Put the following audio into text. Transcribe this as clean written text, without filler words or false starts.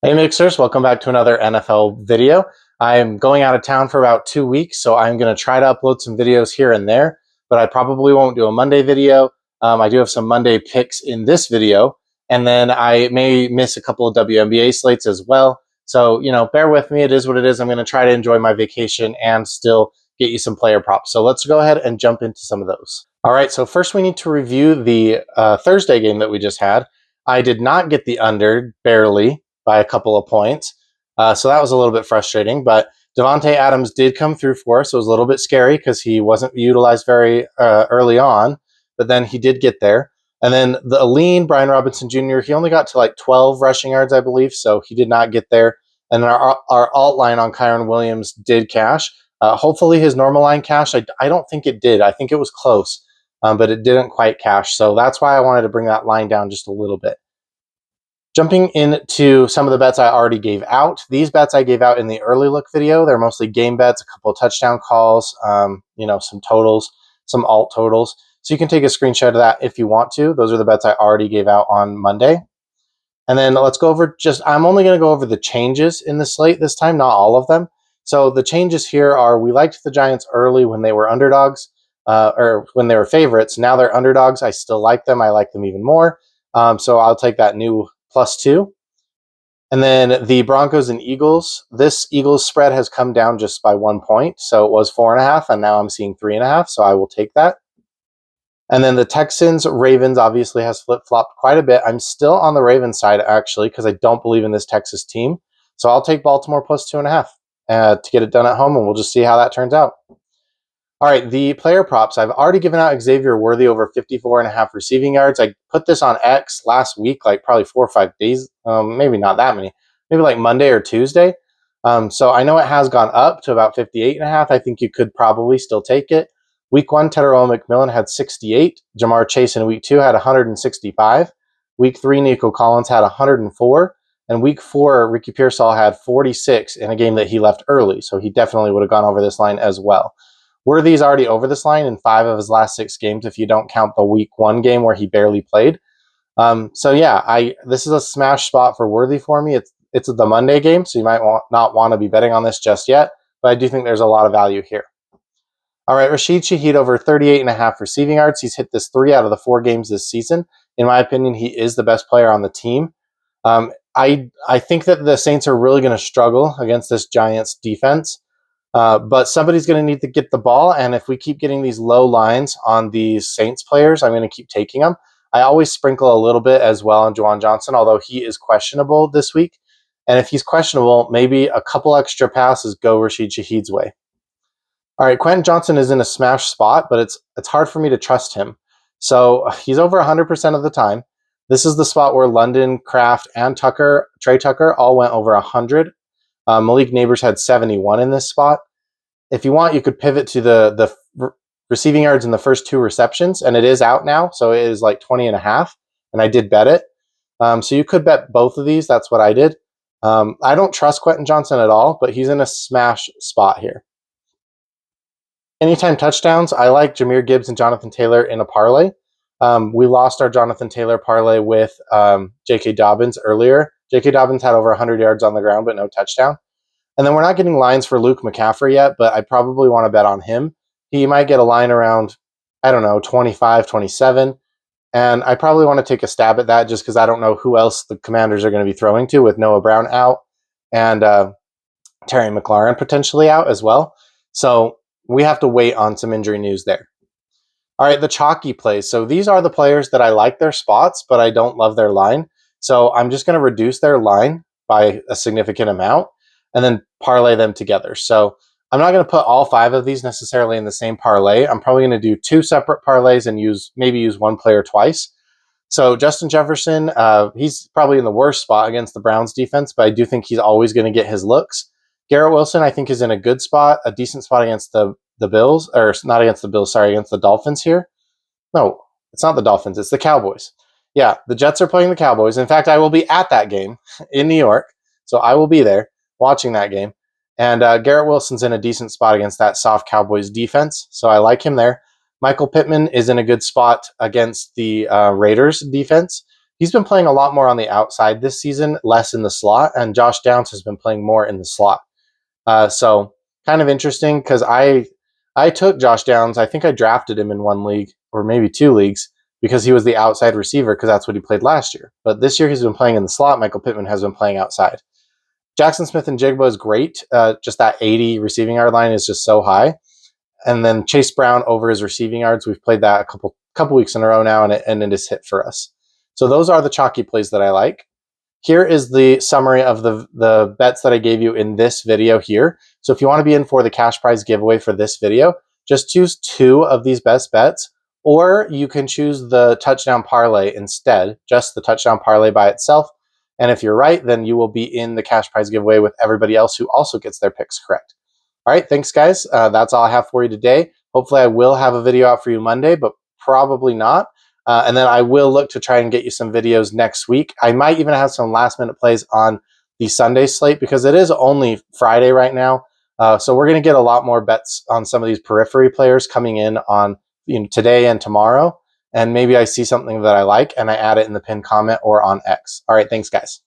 Hey Mixers, welcome back to another NFL video. I'm going out of town for about 2 weeks, so I'm going to try to upload some videos here and there, but I probably won't do a Monday video. I do have some Monday picks in this video, and then I may miss a couple of WNBA slates as well. So, bear with me. It is what it is. I'm going to try to enjoy my vacation and still get you some player props. So let's go ahead and jump into some of those. All right, so first we need to review the Thursday game that we just had. I did not get the under, barely, by a couple of points. So that was a little bit frustrating, but Devontae Adams did come through for us. So it was a little bit scary because he wasn't utilized very early on, but then he did get there. And then the lean, Brian Robinson Jr., he only got to like 12 rushing yards, I believe, so he did not get there. And our alt line on Kyron Williams did cash. Hopefully his normal line cash. I don't think it did. I think it was close, but it didn't quite cash. So that's why I wanted to bring that line down just a little bit. Jumping into some of the bets I already gave out. These bets I gave out in the early look video. They're mostly game bets, a couple of touchdown calls, some totals, some alt totals. So you can take a screenshot of that if you want to. Those are the bets I already gave out on Monday. And then let's go over I'm only going to go over the changes in the slate this time, not all of them. So the changes here are we liked the Giants early when they were underdogs, or when they were favorites. Now they're underdogs. I still like them. I like them even more. So I'll take that new +2. And then the Broncos and Eagles. This Eagles spread has come down just by 1 point. So it was 4.5, and now I'm seeing 3.5. So I will take that. And then the Texans, Ravens obviously has flip-flopped quite a bit. I'm still on the Ravens side, actually, because I don't believe in this Texas team. So I'll take Baltimore +2.5 to get it done at home, and we'll just see how that turns out. All right, the player props. I've already given out Xavier Worthy over 54.5 receiving yards. I put this on X last week, like probably 4 or 5 days, maybe not that many, maybe like Monday or Tuesday. So I know it has gone up to about 58.5. I think you could probably still take it. Week 1, Tedderell McMillan had 68. Jamar Chase in week 2 had 165. Week 3, Nico Collins had 104. And week 4, Ricky Pearsall had 46 in a game that he left early. So he definitely would have gone over this line as well. Worthy's already over this line in 5 of his last 6 games, if you don't count the week 1 game where he barely played. This is a smash spot for Worthy for me. It's the Monday game, so you might not want to be betting on this just yet, but I do think there's a lot of value here. All right, Rashid Shaheed over 38.5 receiving yards. He's hit this 3 out of the 4 games this season. In my opinion, he is the best player on the team. I think that the Saints are really going to struggle against this Giants defense. But somebody's going to need to get the ball, and if we keep getting these low lines on these Saints players, I'm going to keep taking them. I always sprinkle a little bit as well on Juwan Johnson, although he is questionable this week. And if he's questionable, maybe a couple extra passes go Rashid Shaheed's way. All right, Quentin Johnson is in a smash spot, but it's hard for me to trust him. So he's over 100% of the time. This is the spot where London, Kraft, and Trey Tucker all went over 100. Malik Neighbors had 71 in this spot. If you want, you could pivot to the receiving yards in the first 2 receptions, and it is out now, so it is like 20.5, and I did bet it. So you could bet both of these. That's what I did. I don't trust Quentin Johnson at all, but he's in a smash spot here. Anytime touchdowns, I like Jahmyr Gibbs and Jonathan Taylor in a parlay. We lost our Jonathan Taylor parlay with J.K. Dobbins earlier. J.K. Dobbins had over 100 yards on the ground, but no touchdown. And then we're not getting lines for Luke McCaffrey yet, but I probably want to bet on him. He might get a line around, 25, 27. And I probably want to take a stab at that just because I don't know who else the Commanders are going to be throwing to with Noah Brown out and Terry McLaurin potentially out as well. So we have to wait on some injury news there. All right, the chalky plays. So these are the players that I like their spots, but I don't love their line. So I'm just going to reduce their line by a significant amount and then parlay them together. So I'm not going to put all 5 of these necessarily in the same parlay. I'm probably going to do 2 separate parlays and maybe use one player twice. So Justin Jefferson, he's probably in the worst spot against the Browns defense, but I do think he's always going to get his looks. Garrett Wilson, I think, is in a good spot, a decent spot against the Bills, or not against the Bills, sorry, against the Dolphins here. No, it's not the Dolphins, it's the Cowboys. Yeah, the Jets are playing the Cowboys. In fact, I will be at that game in New York, so I will be there watching that game. And Garrett Wilson's in a decent spot against that soft Cowboys defense, so I like him there. Michael Pittman is in a good spot against the Raiders defense. He's been playing a lot more on the outside this season, less in the slot, and Josh Downs has been playing more in the slot. So kind of interesting because I took Josh Downs. I think I drafted him in one league or maybe two leagues because he was the outside receiver because that's what he played last year. But this year he's been playing in the slot. Michael Pittman has been playing outside. Jackson Smith and Jigba is great. Just that 80 receiving yard line is just so high. And then Chase Brown over his receiving yards. We've played that a couple weeks in a row now, and it has hit for us. So those are the chalky plays that I like. Here is the summary of the bets that I gave you in this video here. So if you want to be in for the cash prize giveaway for this video, just choose 2 of these best bets, or you can choose the touchdown parlay instead, just the touchdown parlay by itself. And if you're right, then you will be in the cash prize giveaway with everybody else who also gets their picks correct. All right, thanks guys. That's all I have for you today. Hopefully I will have a video out for you Monday, but probably not. And then I will look to try and get you some videos next week. I might even have some last minute plays on the Sunday slate because it is only Friday right now. So we're going to get a lot more bets on some of these periphery players coming in on today and tomorrow. And maybe I see something that I like and I add it in the pinned comment or on X. All right, thanks guys.